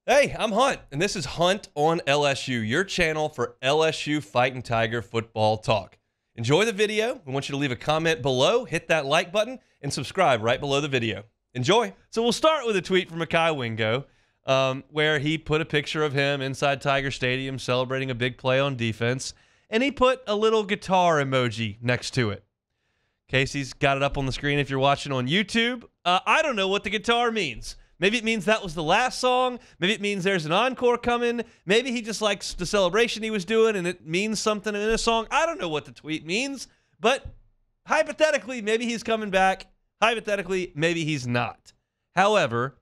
Hey, I'm Hunt, and this is Hunt on LSU, your channel for LSU Fighting Tiger football talk. Enjoy the video. We want you to leave a comment below, hit that like button, and subscribe right below the video. Enjoy. So we'll start with a tweet from Mekhi Wingo, where he put a picture of him inside Tiger Stadium celebrating a big play on defense, and he put a little guitar emoji next to it. Casey's got it up on the screen if you're watching on YouTube. I don't know what the guitar means. Maybe it means that was the last song. Maybe it means there's an encore coming. Maybe he just likes the celebration he was doing and it means something in a song. I don't know what the tweet means, but hypothetically, maybe he's coming back. Hypothetically, maybe he's not. However,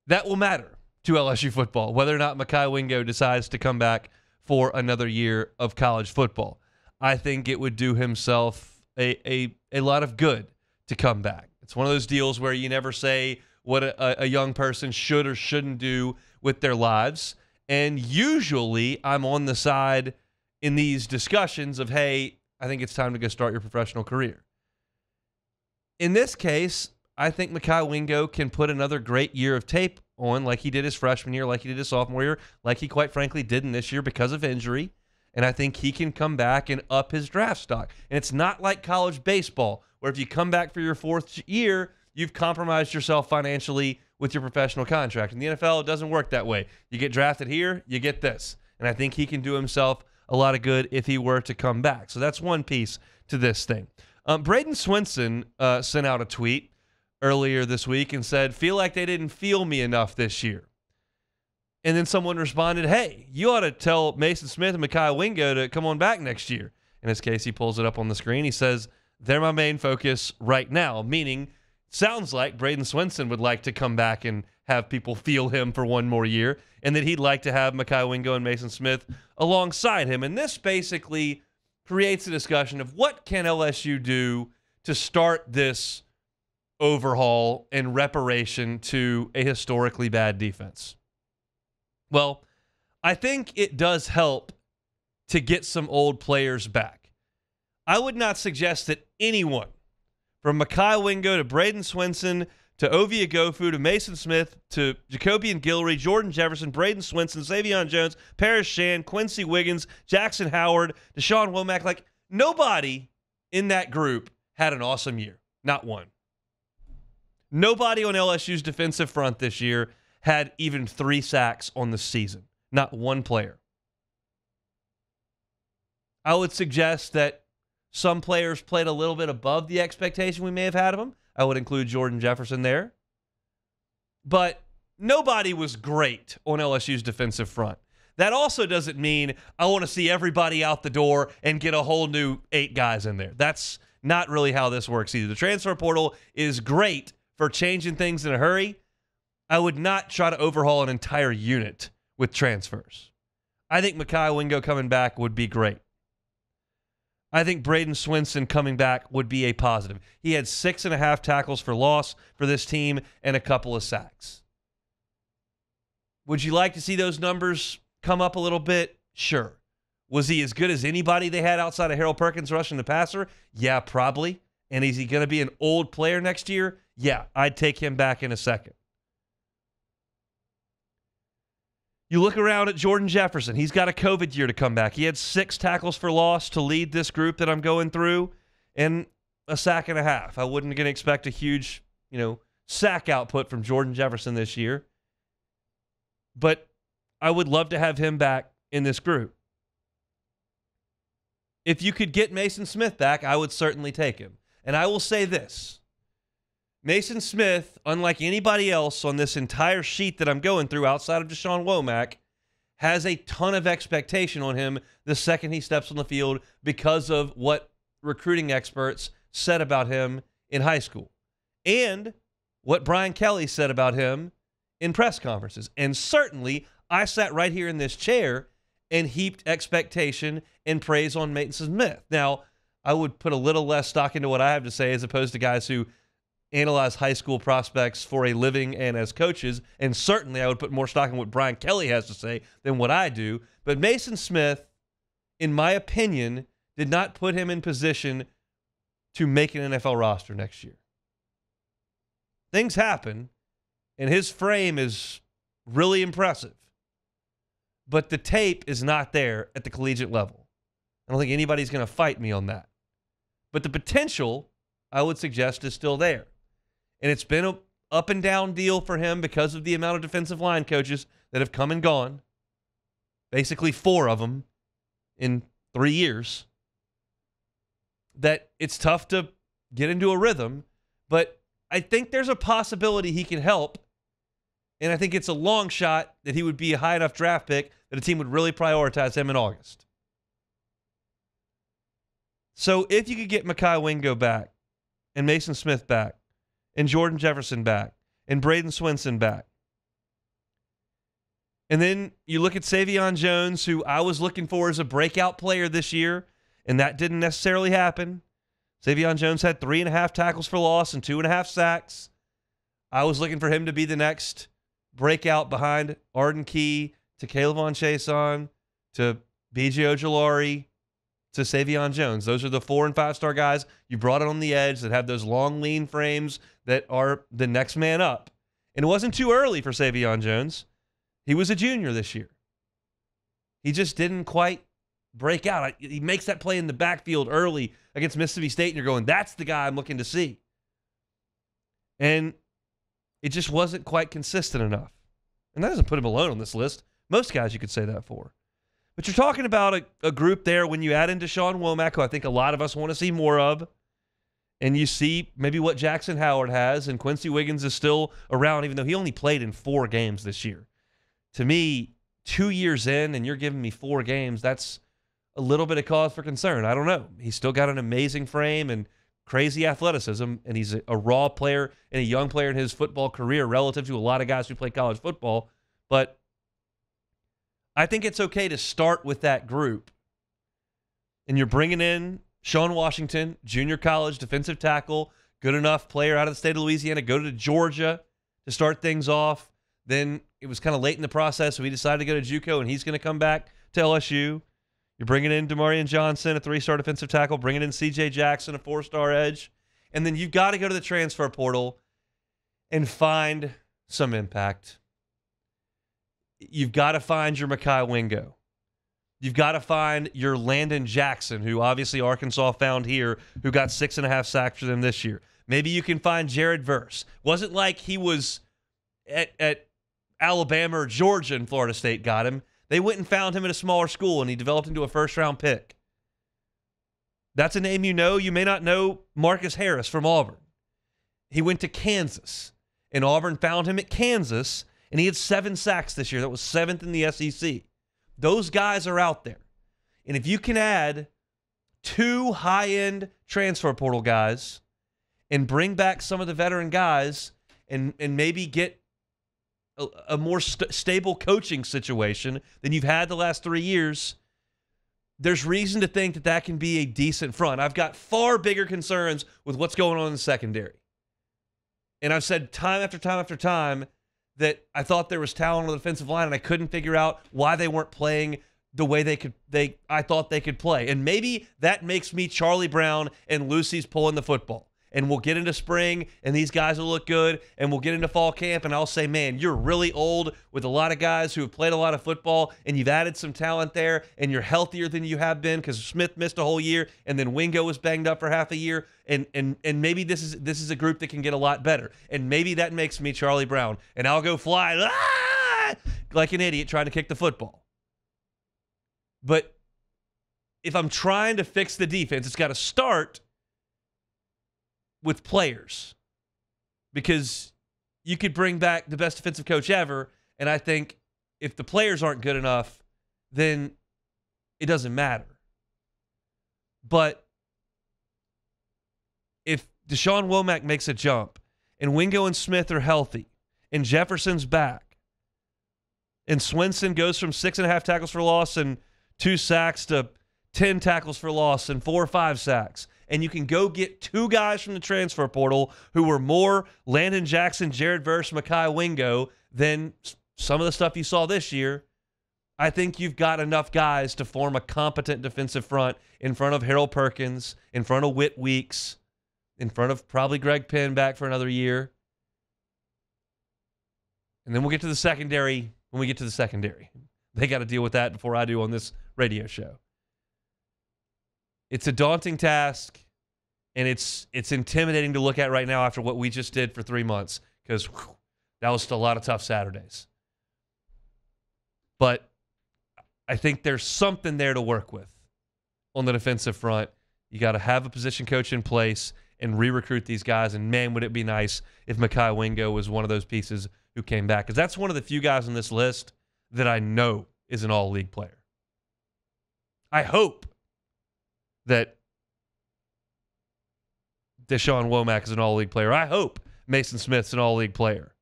that will matter to LSU football, whether or not Mekhi Wingo decides to come back for another year of college football. I think it would do himself a lot of good to come back. It's one of those deals where you never say what a young person should or shouldn't do with their lives. And usually I'm on the side in these discussions of, hey, I think it's time to go start your professional career. In this case, I think Mekhi Wingo can put another great year of tape on like he did his freshman year, like he did his sophomore year, like he quite frankly did in this year because of injury. And I think he can come back and up his draft stock. And it's not like college baseball, where if you come back for your fourth year, you've compromised yourself financially with your professional contract. In the NFL, it doesn't work that way. You get drafted here, you get this. And I think he can do himself a lot of good if he were to come back. So that's one piece to this thing. Braden Swinson sent out a tweet earlier this week and said, feel like they didn't feel me enough this year. And then someone responded, hey, you ought to tell Mason Smith and Mekhi Wingo to come on back next year. In this case, he pulls it up on the screen. He says, they're my main focus right now, meaning sounds like Braden Swinson would like to come back and have people feel him for one more year, and that he'd like to have Mekhi Wingo and Mason Smith alongside him. And this basically creates a discussion of what can LSU do to start this overhaul and reparation to a historically bad defense. Well, I think it does help to get some old players back. I would not suggest that anyone, from Mekhi Wingo to Braden Swinson to Ovie Oghoufo to Mason Smith to Jacobian Guillory, Jordan Jefferson, Braden Swinson, Savion Jones, Paris Shan, Quincy Wiggins, Jackson Howard, Deshaun Womack, like nobody in that group had an awesome year. Not one. Nobody on LSU's defensive front this year had even 3 sacks on the season. Not one player. I would suggest that some players played a little bit above the expectation we may have had of them. I would include Jordan Jefferson there. But nobody was great on LSU's defensive front. That also doesn't mean I want to see everybody out the door and get a whole new 8 guys in there. That's not really how this works either. The transfer portal is great for changing things in a hurry. I would not try to overhaul an entire unit with transfers. I think Mekhi Wingo coming back would be great. I think Braden Swinson coming back would be a positive. He had 6.5 tackles for loss for this team and a couple of sacks. Would you like to see those numbers come up a little bit? Sure. Was he as good as anybody they had outside of Harold Perkins rushing the passer? Yeah, probably. And is he going to be an old player next year? Yeah, I'd take him back in a second. You look around at Jordan Jefferson. He's got a COVID year to come back. He had 6 tackles for loss to lead this group that I'm going through and a sack and a half. I wouldn't going to expect a huge, sack output from Jordan Jefferson this year. But I would love to have him back in this group. If you could get Mason Smith back, I would certainly take him. And I will say this. Mason Smith, unlike anybody else on this entire sheet that I'm going through outside of Deshaun Womack, has a ton of expectation on him the second he steps on the field because of what recruiting experts said about him in high school and what Brian Kelly said about him in press conferences. And certainly, I sat right here in this chair and heaped expectation and praise on Mason Smith. Now, I would put a little less stock into what I have to say as opposed to guys who analyze high school prospects for a living and as coaches, and certainly I would put more stock in what Brian Kelly has to say than what I do. But Mason Smith, in my opinion, did not put him in position to make an NFL roster next year. Things happen, And his frame is really impressive. But the tape is not there at the collegiate level. I don't think anybody's going to fight me on that. But the potential, I would suggest, is still there. And it's been an up and down deal for him because of the amount of defensive line coaches that have come and gone. Basically 4 of them in 3 years. That it's tough to get into a rhythm. But I think there's a possibility he can help. And I think it's a long shot that he would be a high enough draft pick that a team would really prioritize him in August. So if you could get Mekhi Wingo back, and Mason Smith back, and Jordan Jefferson back, and Braden Swinson back, and then you look at Savion Jones, who I was looking for as a breakout player this year, and that didn't necessarily happen. Savion Jones had 3.5 tackles for loss and 2.5 sacks. I was looking for him to be the next breakout behind Arden Key, to Kayvon Chason, to B.J. Ojulari, to Savion Jones. Those are the 4- and 5-star guys you brought in on the edge that have those long, lean frames that are the next man up. And it wasn't too early for Savion Jones. He was a junior this year. He just didn't quite break out. He makes that play in the backfield early against Mississippi State, and you're going, that's the guy I'm looking to see. And it just wasn't quite consistent enough. And that doesn't put him alone on this list. Most guys you could say that for. But you're talking about a group there when you add in Deshaun Womack, who I think a lot of us want to see more of, and you see maybe what Jackson Howard has, and Quincy Wiggins is still around, even though he only played in 4 games this year. To me, 2 years in, and you're giving me 4 games, that's a little bit of cause for concern. I don't know. He's still got an amazing frame and crazy athleticism, and he's a raw player and a young player in his football career relative to a lot of guys who play college football. But I think it's okay to start with that group. And you're bringing in Sean Washington, junior college defensive tackle, good enough player out of the state of Louisiana, go to Georgia to start things off. Then it was kind of late in the process, so he decided to go to JUCO, and he's going to come back to LSU. You're bringing in Demarion Johnson, a 3-star defensive tackle, bringing in C.J. Jackson, a 4-star edge. And then you've got to go to the transfer portal and find some impact. You've got to find your Mekhi Wingo. You've got to find your Landon Jackson, who obviously Arkansas found here, who got 6.5 sacks for them this year. Maybe you can find Jared Verse. Wasn't like he was at Alabama or Georgia and Florida State got him. They went and found him at a smaller school, and he developed into a first-round pick. That's a name you know. You may not know Marcus Harris from Auburn. He went to Kansas, and Auburn found him at Kansas, and he had 7 sacks this year. That was 7th in the SEC. Those guys are out there. And if you can add 2 high-end transfer portal guys and bring back some of the veteran guys and maybe get a more stable coaching situation than you've had the last 3 years, there's reason to think that that can be a decent front. I've got far bigger concerns with what's going on in the secondary. And I've said time after time after time that I thought there was talent on the defensive line, and I couldn't figure out why they weren't playing the way I thought they could play. And maybe that makes me Charlie Brown and Lucy's pulling the football. And we'll get into spring, and these guys will look good, and we'll get into fall camp, and I'll say, man, you're really old with a lot of guys who have played a lot of football, and you've added some talent there, and you're healthier than you have been because Smith missed a whole year, and then Wingo was banged up for half a year, and maybe this is a group that can get a lot better. And maybe that makes me Charlie Brown, and I'll go fly like an idiot trying to kick the football. But if I'm trying to fix the defense, it's got to start with players, because you could bring back the best defensive coach ever, and I think if the players aren't good enough, then it doesn't matter. But if Deshaun Womack makes a jump, and Wingo and Smith are healthy, and Jefferson's back, and Swinson goes from 6.5 tackles for loss and 2 sacks to 10 tackles for loss and 4 or 5 sacks, and you can go get 2 guys from the transfer portal who were more Landon Jackson, Jared Verse, Mekhi Wingo than some of the stuff you saw this year, I think you've got enough guys to form a competent defensive front in front of Harold Perkins, in front of Whit Weeks, in front of probably Greg Penn back for another year. And then we'll get to the secondary when we get to the secondary. They got to deal with that before I do on this radio show. It's a daunting task, and it's intimidating to look at right now after what we just did for 3 months, because that was still a lot of tough Saturdays. But I think there's something there to work with on the defensive front. You got to have a position coach in place and re-recruit these guys. And, man, would it be nice if Mekhi Wingo was one of those pieces who came back. Because that's one of the few guys on this list that I know is an all-league player. I hope that Deshaun Womack is an all-league player. I hope Mason Smith's an all-league player.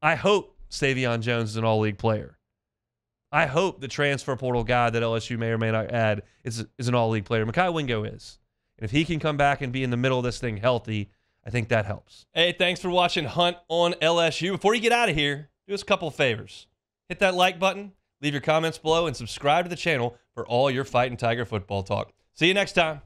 I hope Savion Jones is an all-league player. I hope the transfer portal guy that LSU may or may not add is an all-league player. Mekhi Wingo is. And if he can come back and be in the middle of this thing healthy, I think that helps. Hey, thanks for watching Hunt on LSU. Before you get out of here, do us a couple of favors. Hit that like button, leave your comments below, and subscribe to the channel for all your Fighting Tiger football talk. See you next time.